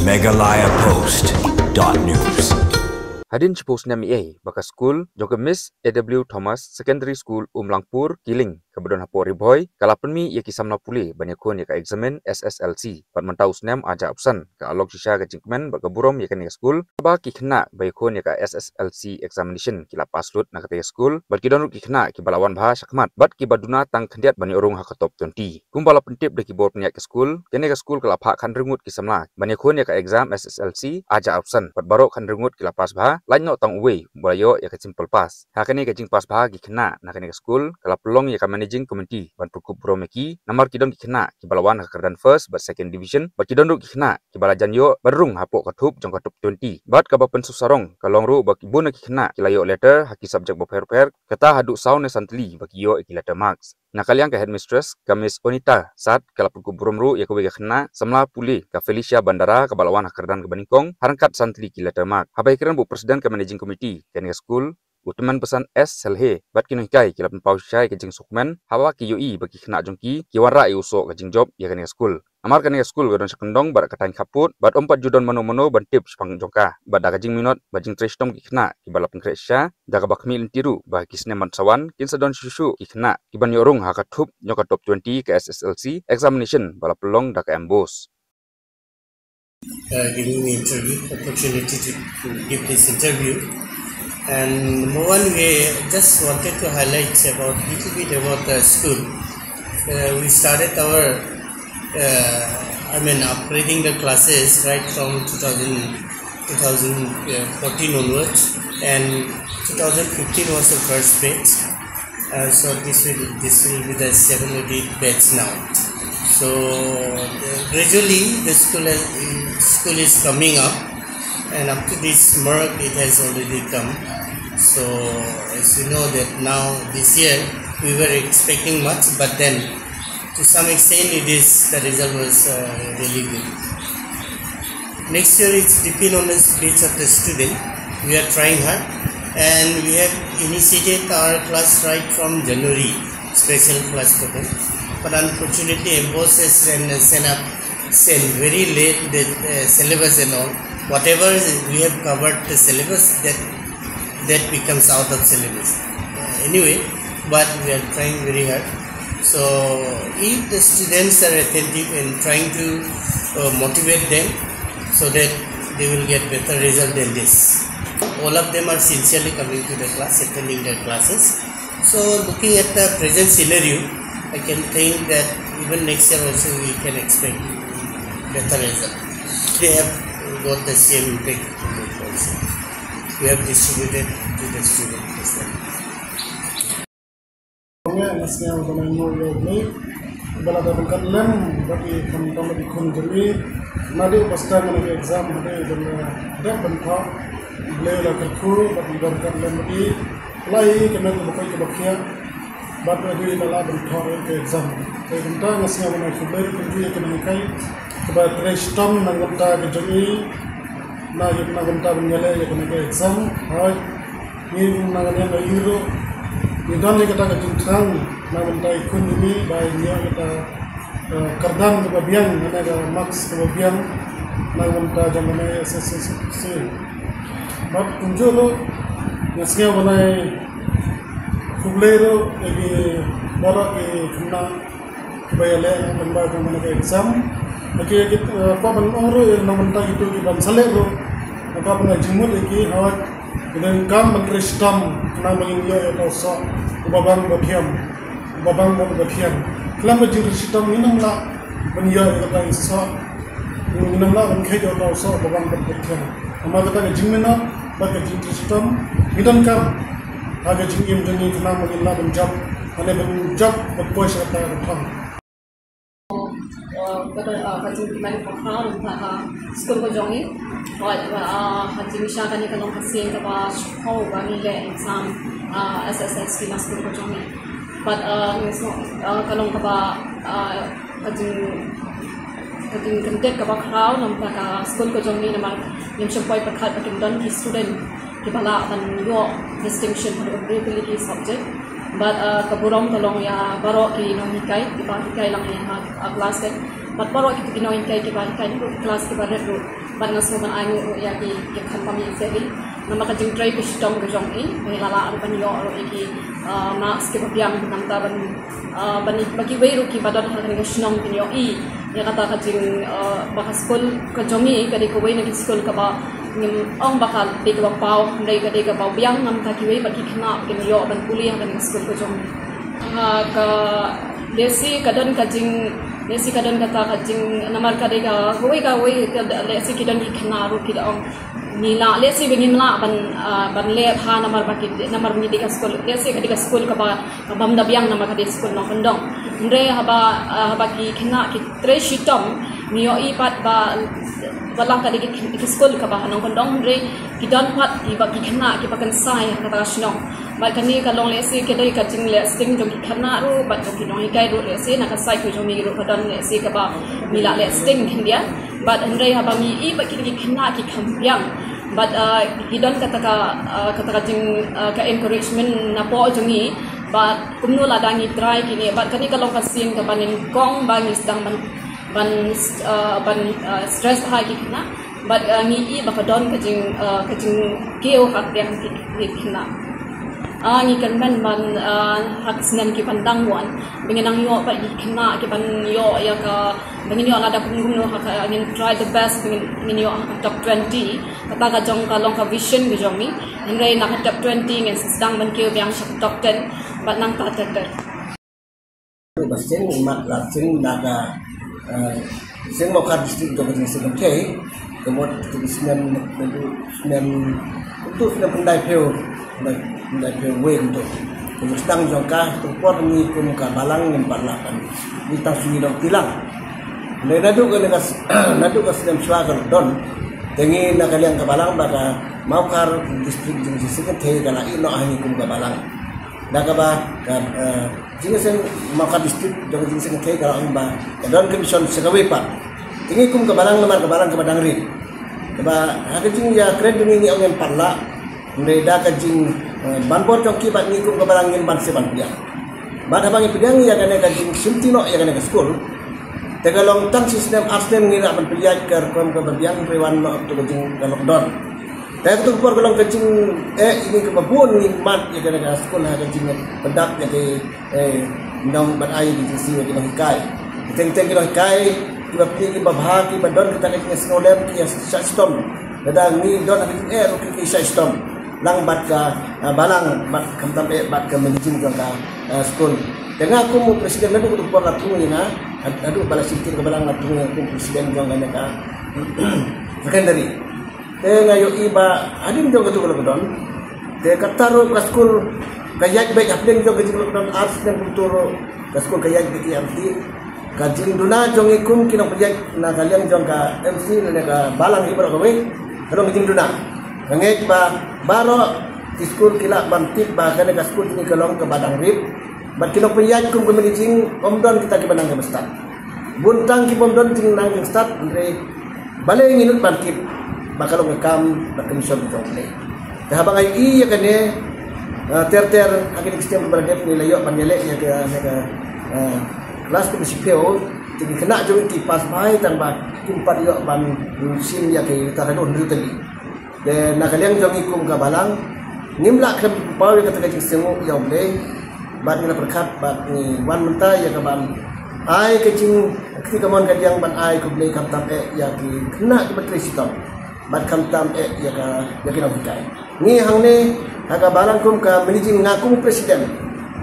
megalayapost.news. Hadin Chipos Nami A, Baka School, Jongke Miss A.W. Thomas Secondary School Umlangpur, Kiling, Kebetulan Hapori Boy, Kalapenmi Yaki Samna Puli, Banyakun Yaka Examen SSLC, Pat Mantaus Nem Aja Absan, Ka Alok Shisha Ka Jingkmen, Baka Burom Yaka Nika School, Ba Kikna, Bayakun Yaka SSLC Examination, Kila Paslut Nakataya School, Bat Kidonuk Kikna, Kibalawan Bah Syakmat, Bat Kibaduna Tang Kendiat Bani Orung Haka Top 20. Kumbala Pentip de Kibor Penyak School, Keneka School Kala Pak Kan Rengut Kisamna, Banyakun Yaka Exam SSLC, Aja Absan, Pat Barok Kan Rengut Kila Pas Bah, Lain no tang uwe bulayo ya ka simple pass hakani ka jing pass bahagi kena nakani ka school kala pelong ya ka managing committee ban perkup bromeki namar kidon ki kena ki balawan ka kerdan first but second division bat kidon ru ki kena ki balajan yo barung hapok ka thup jong ka top 20 bat ka bapen susarong kalong ru bak ibuna ki kena ki layo letter haki subject bo per kata hadu sound santli baki yo ki letter marks nakaliang ka headmistress ka Miss Onita saat kala perkup bromru ya ka wega kena samla puli ka Felicia Bandara ka balawan ka kerdan ka baningkong harangkat santli ki letter mark habai kiran bu presiden ka managing committee Keneka School Utuman pesan S Selhe bat kinoi kilap pau syai ke jing sukmen hawa ki yoi bagi kena jongki ki wara i uso ke jing job ya Keneka School amar Keneka School gadon sakendong bar katang kaput bat 4 judon mano ban tip sepang jongka bat daga jing minot bajing trestom ki kena ki balap kresya daga bakmi lintiru ba ki sneman sawan kin sedon susu ki kena ki ban yorung ha ka thup nyoka top 20 ke SSLC examination balap pelong daga embos giving me opportunity to give this interview. And number one, we just wanted to highlight about little bit about the school. We started our, upgrading the classes right from 2014 onwards, and 2015 was the first batch. So this will be the 7 or 8 batch now. So gradually the school is coming up, and up to this mark it has already come. So as you know that now this year we were expecting much, but then to some extent the result was really good. Next year it's depend on the speech of the student. We are trying hard, and we have initiated our class right from January, special class for them. But unfortunately, embosses and send very late the syllabus and all. Whatever we have covered the syllabus, that becomes out of syllabus. Anyway, but we are trying very hard. So if the students are attentive and trying to motivate them, so that they will get better result than this. All of them are sincerely coming to the class, attending their classes. So looking at the present scenario, I can think that even next year also we can expect better result. They have got the same impact also. We have distributed to the students as well. But we will allow them to exam. So, in time, as you know, if you can do it, but Restom Naganta Jami, Naganta Mele, you can get exam. You Nagana Euro, you don't get a town, Naganta Kundumi by Kardan Babian, Naga Max Babian, Naganta Jamane SSC. But Kunjolo, as you know, Kublero egi barak kena kebayale kembali ke mana exam. Egi apa ban orang namun tak itu di ban salero. Apa pun jumul egi awak dengan kam mentristam kena menginjau atau so babang bagian. Kelam mentristam ini mula menjauh kata so ini mula mengkej atau so babang bagian. Amma kata jumina bagi mentristam idan kam. Aga jingim jani kena mengilah benjab, ane benjab berpois kata berpang. Hajing dimana pakar untuk sekolah kejongi, hajing misalkan kalau kasih kepada sekolah bagi exam SSLC mas sekolah kejongi. But kalau kepada hajing kentek kepada crowd nampak sekolah kejongi nampak yang sampai berkat berkenaan di student. Kepala akan yo distinction for ability subject, but keburong tolong ya baru ki nomikai lang yang class bat paro kita kinoin kai ke ban kai kelas ke barat ru ban ngas mo ban ai ya ki kan kami sebi nama ka jing try ke sistem ke jong i lala ar ban yo ro ki marks ke piang nam ta ban bagi wei ru ki badan hal ke snong ki yo i ya kata ka jing bahas school ke jong i ka de ko wei na school ka ba ngim ong bakal de ka pau ndai ka de ka pau biang nam ta ki wei bagi khna ke yo ban kuliah kan school ke jong ka lesi kadon kajing lesi kadon kata kajing namar kadega hoi lesi kidan ikna ru kidong nila lesi bengin la ban le ha namar bakit namar mi deka skol lesi kadega skol ka bam da biang namar kadega skol no kondong ndre haba ki khna ki tre shitom mio I pat ba balang kadega ki skol ka ba nong kondong ndre kidan pat ki ba ki khna ki pakan sai kata shnong ba kani kalong lesi kedai kajing le sting jong khana ru ba jong kinoi kai ru lesi na ka sai ku jong mi ru kadan lesi ka ba mila le sting hindia but andre ha ba mi I ba ki khana ki khampiang but kidan kata jing ka encouragement na po jong I ba kumno la dangi try kini ba kani kalong kasin ka banin kong bangis dang ban stress ha ki khana but ngi I ba kadon kajing keo hak yang ki khana ngi kan man hak sinan ki pandang wan bengenang yo pa ikna ki pan yo ya ka bengen yo ada punggung no hak angin try the best bengen yo top 20 kata ka jong ka long ka vision bi jong mi ngai na top 20 ngen sedang ban ki yang top 10 bat nang ta ter basin mat la sing naga sing mo ka district jong ni sing ke kemot sinan untuk pendai peu pendai peu wen tu sedang jongka tempor ni kum ka balang nem parlakan ni tasui dong tilang le nadu ka sedang swagar don tengi na kaliang ka balang baka mau kar district jing sing the kala ino ani kum ka balang daga ba jing sen mau ka district jong jing sing the kala ba don commission segawe pa tingi kum ka balang lemar ka balang ka badang ri ba hakajing ya kred ni ongen parla ndeda kajing banpor chongki bat ni kum ka balang ngin ban se ban pia ba habang pidang ya kane kajing simtino ya kane ka school tegalong tang sistem astem ngira ban pia kar kom ka babiang rewan no to kajing ka lockdown ta tu por galong kajing ini ka babun ni mat ya kane ka school ha kajing pedak ya ke ndong ban ai di sisi ya kane kai teng-teng kane kai kiba pigi babha ki badon kita kajing snolem ki system dadang ni don ki system lang bat ka balang bat kamtam bat ka managing ka school dengan aku mu presiden nadu ku por latu ni na adu bala sikir ka balang latu ni aku presiden jong ka secondary ngayo iba adim jong tu ko don te kataro ka school kayak baik apling jong ka don arts dan kultur ka school kayak biki arti kajing duna jong ikum kinong project na kaliang jong ka MC na ka balang ibro ka we kadong kajing duna ngek ba baro di school kila bantik ba kana ka school ni kalong ka badang rip bat kinong project kum managing omdon kita ki banang ka start buntang ki omdon ting nang start andre balay nginut bantik bakalong ka kam bat commission jong play habang ay iya kane ter akin sistem beradep ni layo panjele ya ka kelas prinsipio tinggi kena jom kipas mai tanpa kumpat yo ban sim ya ke taradon dulu tadi dan nak kalian jom ikum ka balang nimla ke pawe kata ke sengu ya boleh bat ni perkat bat ni wan mentai ya ka ban ai kecing ketika mon kadiang ban ai ku boleh kam tam ya ki kena ke batri sitam bat kam tam ya ke nak kai ni hang ni aga balang kum ka managing ngaku presiden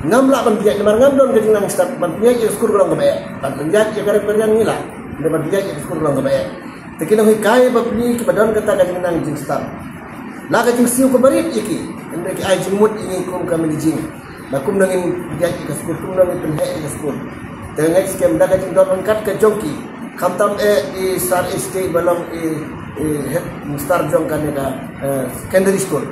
ngamla ban pijak lemar ngamdon kajing nang start ban pijak ya skur kurang kebaik ban pijak ya karek perjang nila ban pijak ya skur kurang kebaik tekino hikai babni ke badan kata kajing nang jing start la kajing siu ke barit iki ende ki ai jimut ini kum kami jing bakum nangin pijak ke skur kum nangin penhek ke skur tengek skem da kajing dot angkat ke jongki kamtam di star ST balong head star jong kan da secondary school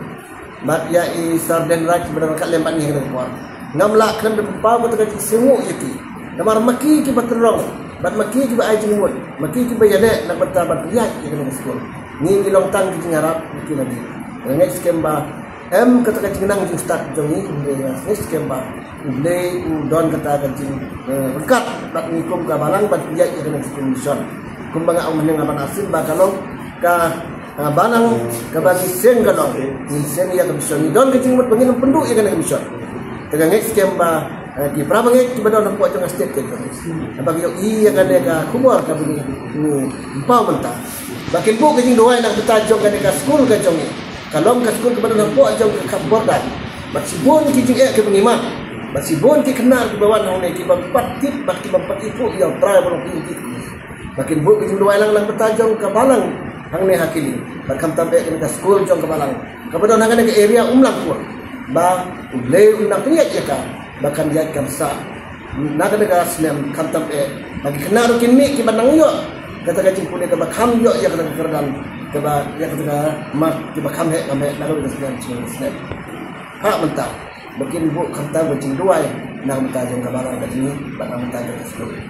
bat ya star den raj badan kat lembat ni ke kuar ngamla kan pau ko tagad semu yaki namar maki ki batrong bat maki ki ba ai jingmut maki ki ba yade nak bertabat ya ki kan school ni kilong tang ki ngarap ki lagi next kemba kata kajing nang jing start jong ni next kemba ulei don kata kajing rekat bat ni kum ka balang bat dia kena mission kum banga au meneng aban asin ba kalau ka banang ka bagi sen kalau ni sen ya mission don kajing mut bangin penduk ya kena mission tegang next kemba di prabangek di badon ko jong state ke bagi yo ya kena ka kumor ka bini ni pau mentah bakin bu kajing doai nak betajong kena ka school ka jong ni kalau ke sekolah kepada orang tua jom ke bordan masibun ki jing ke pengimat masibun ki kenal ke bawah nang ne ki bampat tip bak ki bampat ipu yang try baru ki makin bu ki dua lang bertajong ke balang hang ne hakili bakam tampe ke sekolah jom ke balang kepada nang ke area umlang ku ba ulei unang niat ya ka bahkan dia kamsa nak ada senem kam tampe bagi kenal ki mi ki banang yo kata kajing pulih ke bakam yo ya kata kerdan keba ya kata mak keba kam hek kame lalu dengan snap hak mentah bikin bu kata kucing dua nak mentah jong kabaran kat sini bak mentah ke sekolah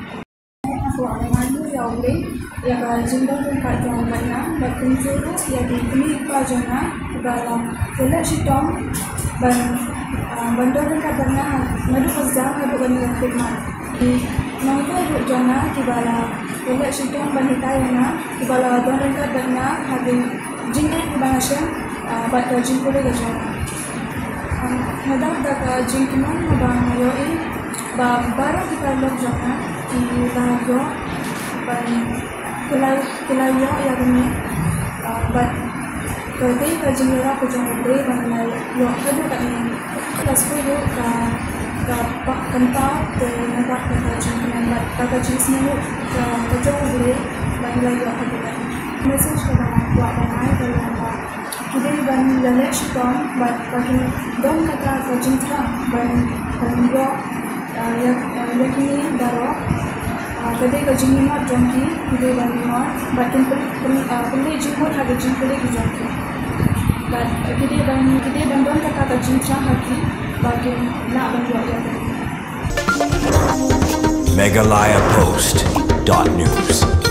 aku amanu ya oleh ya ka jindong ka jong mana bakin juru ya di kini ka jona dalam kena sitom ban bandar ka dana madu fazam ka ban khidmat nangko jona kibala kena sitom banita yana kibala don ka dana habin jinne banashem bat jin pole ga jona madam ka jin kiman ba yoi ba baro kita log jona di bago ban kelayo ya ini bat kau ka jingera ko jong bre ban yo hadu ka ini kelas ko ka pak kanta te naga ka jing ban ka jing sinu ka jong bre ban yo hadu ka message ko ban ko apa mai ko ba kide ban lele shitom bat ka don ka jing tra ban yo ya kini daro kade ka jing ma jongki kide ban ma batin puli jing mo ha jing puli ki jongki but kide ban don ka jing tra haki batin na ban yo ya Meghalaya Post.news